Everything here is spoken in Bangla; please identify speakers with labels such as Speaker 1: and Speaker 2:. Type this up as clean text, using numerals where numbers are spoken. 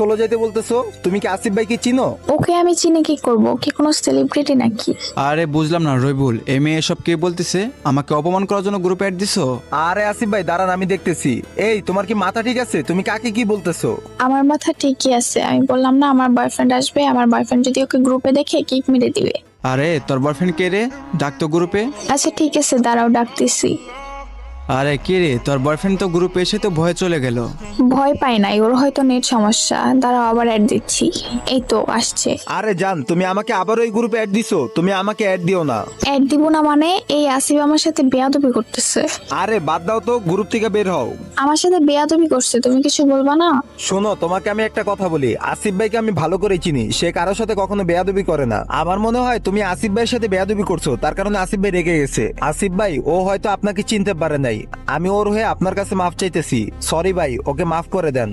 Speaker 1: চলে যাইতে বলতেছো? তুমি কি আসিফ ভাইকে চিনো?
Speaker 2: ওকে আমি চিনি কি করব? কি কোনো সেলিব্রিটি নাকি?
Speaker 3: আরে বুঝলাম না রবিউল, এ মেয়ে এসব কে বলতেছে? আমাকে অপমান করার জন্য গ্রুপে অ্যাড দিছো?
Speaker 1: আরে আসিফ ভাই দাঁড়ান, আমি দেখতেছি। এই তোমার কি মাথা ঠিক আছে? তুমি কাকে কি বলতেছো?
Speaker 2: আমার মাথা ঠিকই আছে। আমি বললাম না আমার বয়ফ্রেন্ড আসবে, আমার বয়ফ্রেন্ড যদি ওকে গ্রুপে দেখে কিক মেরে দিবে।
Speaker 3: আরে তোর বয়ফ্রেন্ড কে রে? ডাক তো গ্রুপে।
Speaker 2: আচ্ছা ঠিক আছে, দাঁড়াও ডাকতেছি।
Speaker 3: আরে কে রে? তোর বয়ফ্রেন্ড তো গ্রুপে এসে তো ভয়ে চলে গেল।
Speaker 2: ভয় পাই নাই, ওর হয়তো নেট সমস্যা। দাঁড়াও আবার অ্যাড দিচ্ছি। এই তো আসছে।
Speaker 1: আরে জান, তুমি আমাকে আবার ওই গ্রুপে অ্যাড দিছো? তুমি আমাকে অ্যাড দিও না।
Speaker 2: অ্যাড দিব না মানে? এই আসিফ আমার সাথে বেয়াদবি করতেছে।
Speaker 1: আরে বাদ দাও তো, গ্রুপ থেকে বের হও।
Speaker 2: আমার সাথে বেয়াদবি করছে, তুমি কিছু বলবা না?
Speaker 1: শোনো, তোমাকে আমি একটা কথা বলি, আসিফ ভাইকে আমি ভালো করে চিনি। সে কারোর সাথে কখনো বেয়াদবি করে না। আমার মনে হয় তুমি আসিফ ভাইয়ের সাথে বেয়াদবি করছো, তার কারণে আসিফ ভাই রেগে গেছে। আসিফ ভাই, ও হয়তো আপনাকে চিনতে পারে নাই। আমি ওর হয়ে আপনার কাছে মাফ চাইতেছি। সরি ভাই, ওকে মাফ করে দেন।